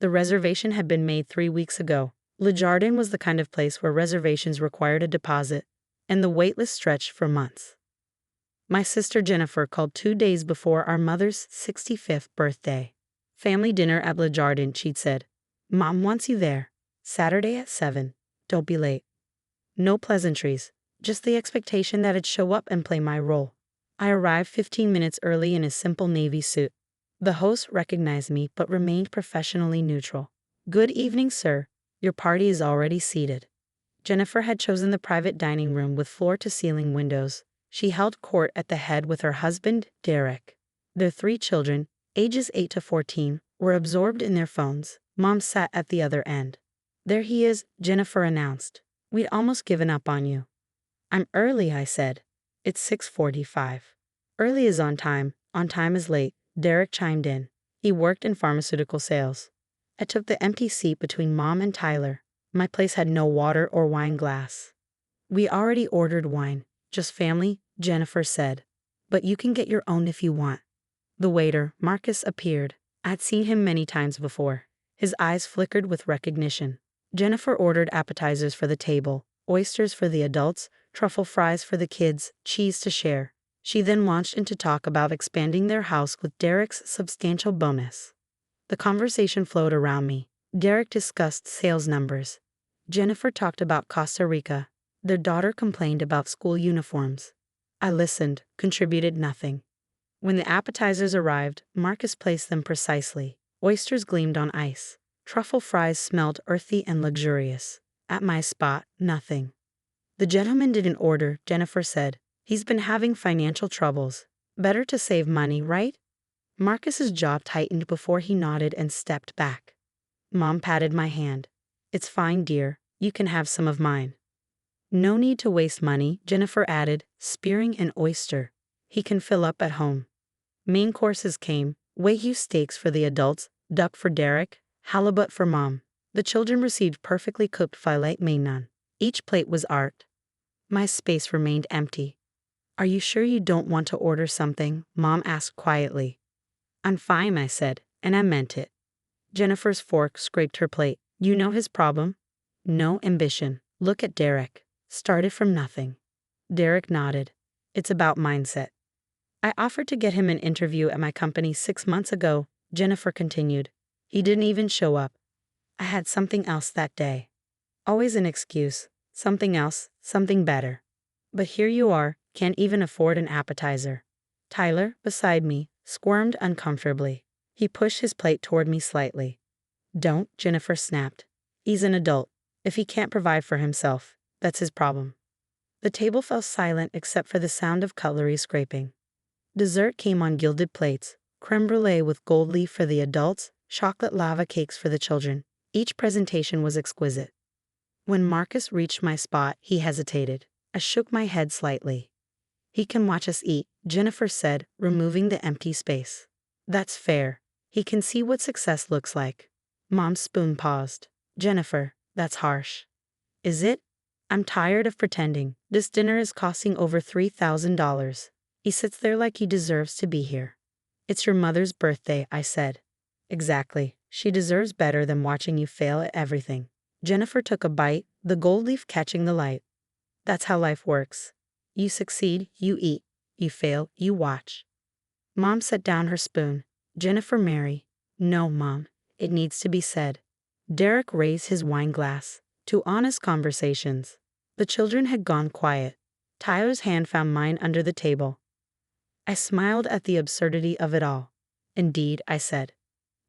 The reservation had been made 3 weeks ago. Le Jardin was the kind of place where reservations required a deposit, and the waitlist stretched for months. My sister Jennifer called 2 days before our mother's 65th birthday. Family dinner at Le Jardin, she'd said. Mom wants you there. Saturday at 7. Don't be late. No pleasantries, just the expectation that I'd show up and play my role. I arrived 15 minutes early in a simple navy suit. The host recognized me but remained professionally neutral. Good evening, sir. Your party is already seated. Jennifer had chosen the private dining room with floor-to-ceiling windows. She held court at the head with her husband, Derek. Their 3 children, ages 8 to 14, were absorbed in their phones. Mom sat at the other end. There he is, Jennifer announced. We'd almost given up on you. I'm early, I said. It's 6:45. Early is on time is late, Derek chimed in. He worked in pharmaceutical sales. I took the empty seat between Mom and Tyler. My place had no water or wine glass. We already ordered wine, just family, Jennifer said. But you can get your own if you want. The waiter, Marcus, appeared. I'd seen him many times before. His eyes flickered with recognition. Jennifer ordered appetizers for the table, oysters for the adults, truffle fries for the kids, cheese to share. She then launched into talk about expanding their house with Derek's substantial bonus. The conversation flowed around me. Derek discussed sales numbers. Jennifer talked about Costa Rica. Their daughter complained about school uniforms. I listened, contributed nothing. When the appetizers arrived, Marcus placed them precisely. Oysters gleamed on ice. Truffle fries smelled earthy and luxurious. At my spot, nothing. The gentleman didn't order, Jennifer said. He's been having financial troubles. Better to save money, right? Marcus's jaw tightened before he nodded and stepped back. Mom patted my hand. It's fine, dear. You can have some of mine. No need to waste money, Jennifer added, spearing an oyster. He can fill up at home. Main courses came, Wagyu steaks for the adults, duck for Derek, halibut for Mom. The children received perfectly cooked filet mignon. Each plate was art. My space remained empty. Are you sure you don't want to order something? Mom asked quietly. I'm fine, I said, and I meant it. Jennifer's fork scraped her plate. You know his problem? No ambition. Look at Derek. Started from nothing. Derek nodded. It's about mindset. I offered to get him an interview at my company 6 months ago, Jennifer continued. He didn't even show up. I had something else that day. Always an excuse. Something else, something better. But here you are, can't even afford an appetizer. Tyler, beside me, squirmed uncomfortably. He pushed his plate toward me slightly. Don't, Jennifer snapped. He's an adult. If he can't provide for himself, that's his problem. The table fell silent except for the sound of cutlery scraping. Dessert came on gilded plates, creme brulee with gold leaf for the adults, chocolate lava cakes for the children. Each presentation was exquisite. When Marcus reached my spot, he hesitated. I shook my head slightly. He can watch us eat, Jennifer said, removing the empty space. That's fair. He can see what success looks like. Mom's spoon paused. Jennifer, that's harsh. Is it? I'm tired of pretending. This dinner is costing over $3,000. He sits there like he deserves to be here. It's your mother's birthday, I said. Exactly. She deserves better than watching you fail at everything. Jennifer took a bite, the gold leaf catching the light. That's how life works. You succeed, you eat. You fail, you watch. Mom set down her spoon. Jennifer Mary. No, Mom. It needs to be said. Derek raised his wine glass. To honest conversations. The children had gone quiet. Tyler's hand found mine under the table. I smiled at the absurdity of it all. Indeed, I said.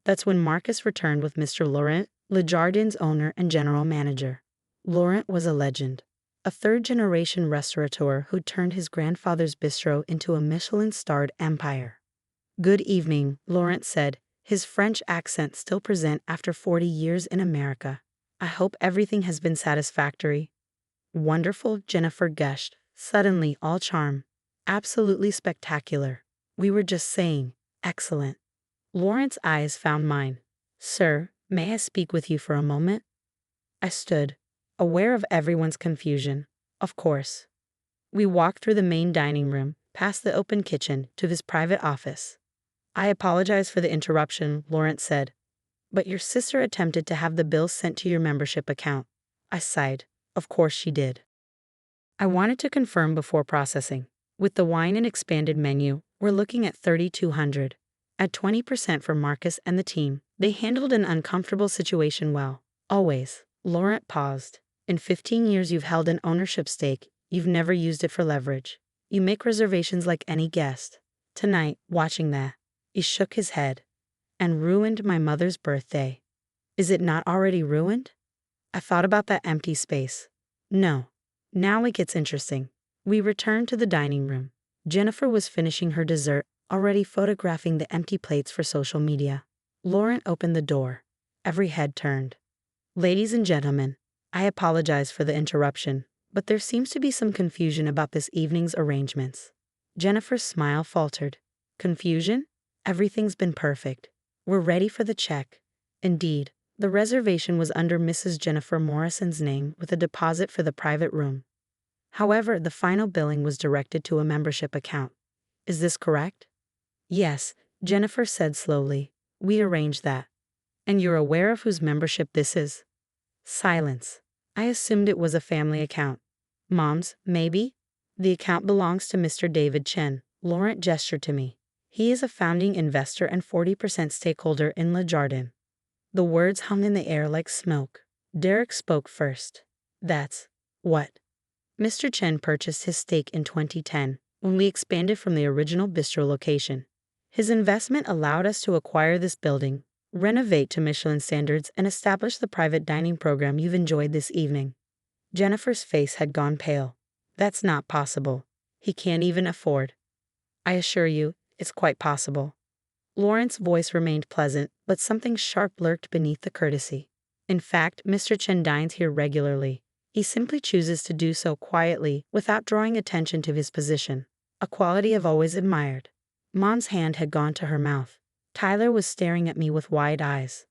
That's when Marcus returned with Mr. Laurent, Le Jardin's owner and general manager. Laurent was a legend. A third-generation restaurateur who turned his grandfather's bistro into a Michelin-starred empire. Good evening, Laurent said, his French accent still present after 40 years in America. I hope everything has been satisfactory. Wonderful, Jennifer gushed, suddenly all charm. Absolutely spectacular. We were just saying, excellent. Laurent's eyes found mine. Sir, may I speak with you for a moment? I stood, aware of everyone's confusion. Of course. We walked through the main dining room, past the open kitchen, to his private office. I apologize for the interruption, Laurent said. But your sister attempted to have the bills sent to your membership account. I sighed. Of course she did. I wanted to confirm before processing. With the wine and expanded menu, we're looking at $3,200. At 20% for Marcus and the team, they handled an uncomfortable situation well. Always. Laurent paused. In 15 years you've held an ownership stake, you've never used it for leverage. You make reservations like any guest. Tonight, watching that, he shook his head. And ruined my mother's birthday. Is it not already ruined? I thought about that empty space. No. Now it gets interesting. We returned to the dining room. Jennifer was finishing her dessert, already photographing the empty plates for social media. Laurent opened the door. Every head turned. Ladies and gentlemen, I apologize for the interruption, but there seems to be some confusion about this evening's arrangements. Jennifer's smile faltered. Confusion? Everything's been perfect. We're ready for the check. Indeed, the reservation was under Mrs. Jennifer Morrison's name with a deposit for the private room. However, the final billing was directed to a membership account. Is this correct? Yes, Jennifer said slowly. We arranged that. And you're aware of whose membership this is? Silence. I assumed it was a family account. Mom's, maybe? The account belongs to Mr. David Chen. Laurent gestured to me. He is a founding investor and 40% stakeholder in Le Jardin. The words hung in the air like smoke. Derek spoke first. That's what? Mr. Chen purchased his stake in 2010, when we expanded from the original bistro location. His investment allowed us to acquire this building, renovate to Michelin standards, and establish the private dining program you've enjoyed this evening. Jennifer's face had gone pale. That's not possible. He can't even afford. I assure you, it's quite possible. Laurent's voice remained pleasant, but something sharp lurked beneath the courtesy. In fact, Mr. Chen dines here regularly. He simply chooses to do so quietly, without drawing attention to his position, a quality I've always admired. Mom's hand had gone to her mouth. Tyler was staring at me with wide eyes.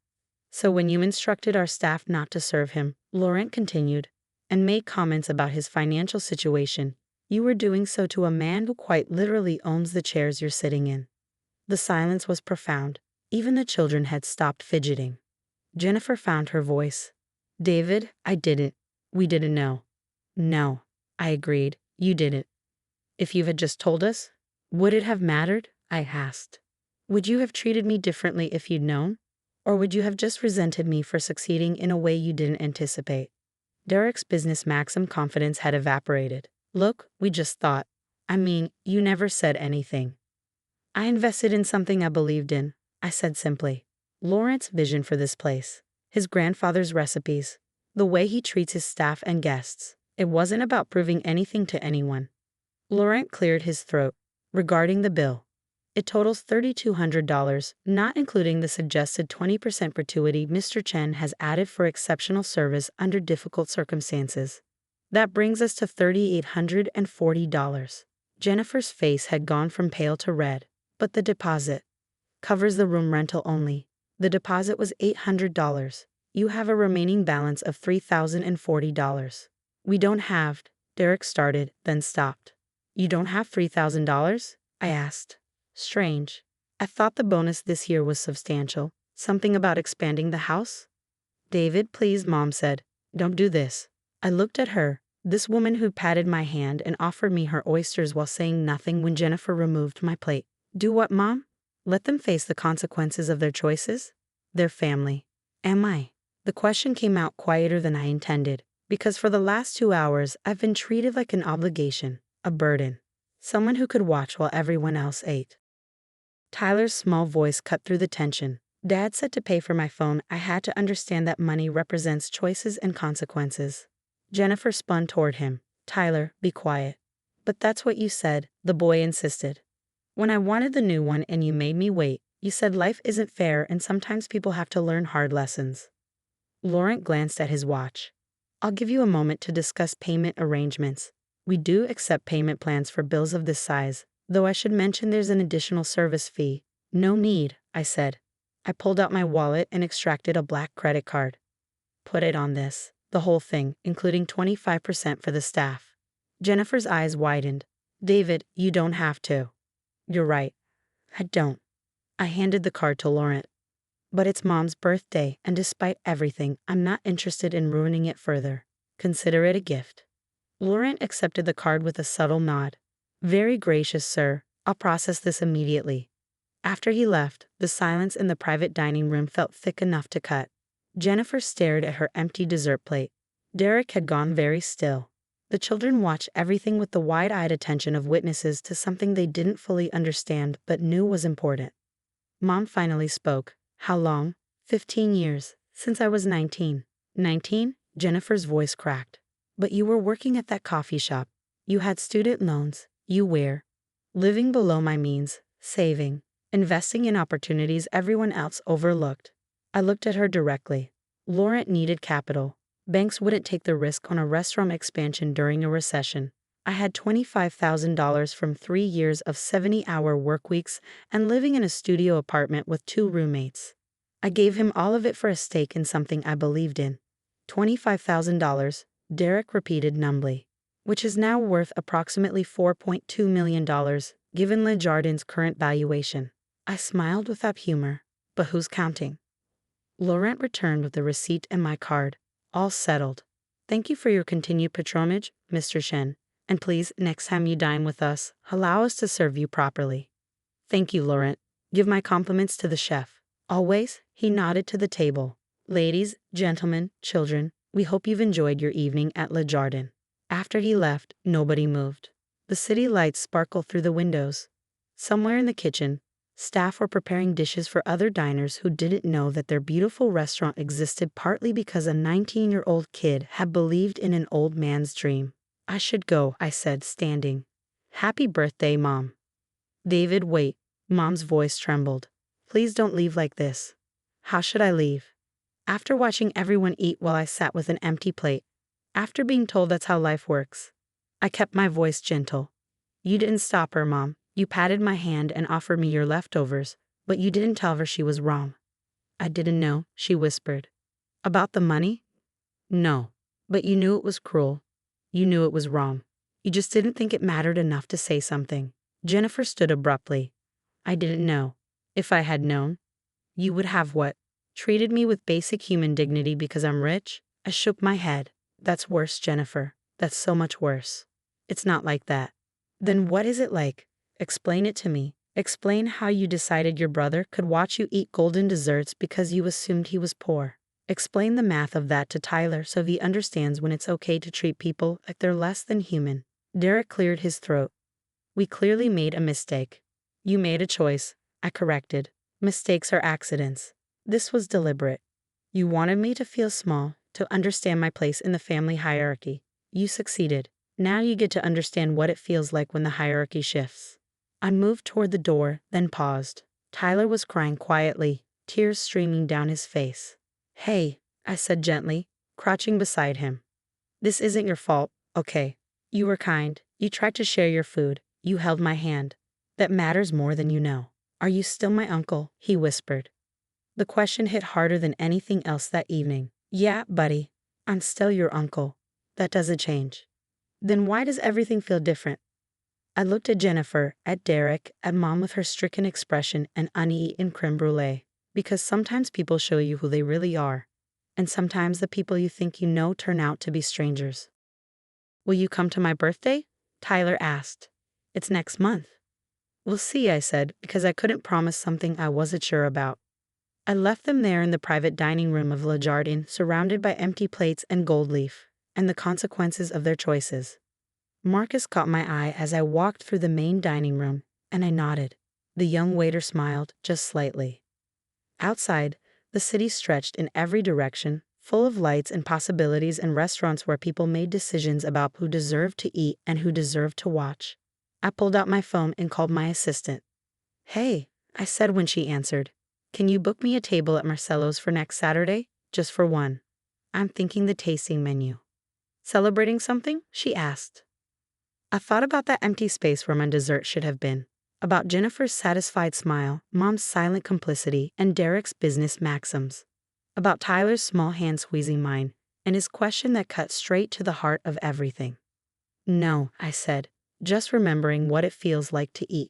So when you instructed our staff not to serve him, Laurent continued, and made comments about his financial situation, you were doing so to a man who quite literally owns the chairs you're sitting in. The silence was profound. Even the children had stopped fidgeting. Jennifer found her voice. David, I didn't. We didn't know. No, I agreed. You didn't. If you had just told us, would it have mattered? I asked. Would you have treated me differently if you'd known? Or would you have just resented me for succeeding in a way you didn't anticipate? Derek's business maxim confidence had evaporated. Look, we just thought. I mean, you never said anything. I invested in something I believed in, I said simply. Laurent's vision for this place, his grandfather's recipes, the way he treats his staff and guests. It wasn't about proving anything to anyone. Laurent cleared his throat. Regarding the bill, it totals $3,200, not including the suggested 20% gratuity Mr. Chen has added for exceptional service under difficult circumstances. That brings us to $3,840. Jennifer's face had gone from pale to red. But the deposit covers the room rental only. The deposit was $800. You have a remaining balance of $3,040. We don't have, Derek started, then stopped. You don't have $3,000? I asked. Strange. I thought the bonus this year was substantial. Something about expanding the house? David, please, Mom said. Don't do this. I looked at her, this woman who patted my hand and offered me her oysters while saying nothing when Jennifer removed my plate. Do what, Mom? Let them face the consequences of their choices? Their family. Am I? The question came out quieter than I intended, because for the last 2 hours I've been treated like an obligation, a burden, someone who could watch while everyone else ate. Tyler's small voice cut through the tension. Dad said to pay for my phone, I had to understand that money represents choices and consequences. Jennifer spun toward him. Tyler, be quiet. But that's what you said, the boy insisted. When I wanted the new one and you made me wait, you said life isn't fair and sometimes people have to learn hard lessons. Laurent glanced at his watch. I'll give you a moment to discuss payment arrangements. We do accept payment plans for bills of this size, though I should mention there's an additional service fee. No need, I said. I pulled out my wallet and extracted a black credit card. Put it on this, the whole thing, including 25% for the staff. Jennifer's eyes widened. David, you don't have to. You're right. I don't. I handed the card to Laurent. But it's Mom's birthday, and despite everything, I'm not interested in ruining it further. Consider it a gift. Laurent accepted the card with a subtle nod. Very gracious, sir. I'll process this immediately. After he left, the silence in the private dining room felt thick enough to cut. Jennifer stared at her empty dessert plate. Derek had gone very still. The children watched everything with the wide-eyed attention of witnesses to something they didn't fully understand but knew was important. Mom finally spoke. How long? 15 years. Since I was 19. 19? Jennifer's voice cracked. But you were working at that coffee shop. You had student loans. You were living below my means, saving, investing in opportunities everyone else overlooked. I looked at her directly. Laurent needed capital. Banks wouldn't take the risk on a restaurant expansion during a recession. I had $25,000 from 3 years of 70-hour work weeks and living in a studio apartment with 2 roommates. I gave him all of it for a stake in something I believed in. $25,000, Derek repeated numbly, which is now worth approximately $4.2 million, given Le Jardin's current valuation. I smiled without humor. But who's counting? Laurent returned with the receipt and my card. All settled. Thank you for your continued patronage, Mr. Shen. And please, next time you dine with us, allow us to serve you properly. Thank you, Laurent. Give my compliments to the chef. Always, he nodded to the table. Ladies, gentlemen, children, we hope you've enjoyed your evening at Le Jardin. After he left, nobody moved. The city lights sparkled through the windows. Somewhere in the kitchen, staff were preparing dishes for other diners who didn't know that their beautiful restaurant existed partly because a 19-year-old kid had believed in an old man's dream. I should go, I said, standing. Happy birthday, Mom. David, wait. Mom's voice trembled. Please don't leave like this. How should I leave? After watching everyone eat while I sat with an empty plate. After being told that's how life works. I kept my voice gentle. You didn't stop her, Mom. You patted my hand and offered me your leftovers, but you didn't tell her she was wrong. I didn't know, she whispered. About the money? No. But you knew it was cruel. You knew it was wrong. You just didn't think it mattered enough to say something. Jennifer stood abruptly. I didn't know. If I had known, you would have what? Treated me with basic human dignity because I'm rich? I shook my head. That's worse, Jennifer. That's so much worse. It's not like that. Then what is it like? Explain it to me. Explain how you decided your brother could watch you eat golden desserts because you assumed he was poor. Explain the math of that to Tyler so he understands when it's okay to treat people like they're less than human. Derek cleared his throat. We clearly made a mistake. You made a choice, I corrected. Mistakes are accidents. This was deliberate. You wanted me to feel small, to understand my place in the family hierarchy. You succeeded. Now you get to understand what it feels like when the hierarchy shifts. I moved toward the door, then paused. Tyler was crying quietly, tears streaming down his face. Hey, I said gently, crouching beside him. This isn't your fault, okay? You were kind. You tried to share your food. You held my hand. That matters more than you know. Are you still my uncle? He whispered. The question hit harder than anything else that evening. Yeah, buddy. I'm still your uncle. That doesn't change. Then why does everything feel different? I looked at Jennifer, at Derek, at Mom with her stricken expression and uneaten creme brulee. Because sometimes people show you who they really are. And sometimes the people you think you know turn out to be strangers. Will you come to my birthday? Tyler asked. It's next month. We'll see, I said, because I couldn't promise something I wasn't sure about. I left them there in the private dining room of Le Jardin, surrounded by empty plates and gold leaf, and the consequences of their choices. Marcus caught my eye as I walked through the main dining room, and I nodded. The young waiter smiled, just slightly. Outside, the city stretched in every direction, full of lights and possibilities and restaurants where people made decisions about who deserved to eat and who deserved to watch. I pulled out my phone and called my assistant. Hey, I said when she answered. Can you book me a table at Marcelo's for next Saturday? Just for one. I'm thinking the tasting menu. Celebrating something? She asked. I thought about that empty space where my dessert should have been. About Jennifer's satisfied smile, Mom's silent complicity, and Derek's business maxims. About Tyler's small hand squeezing mine, and his question that cut straight to the heart of everything. No, I said, just remembering what it feels like to eat.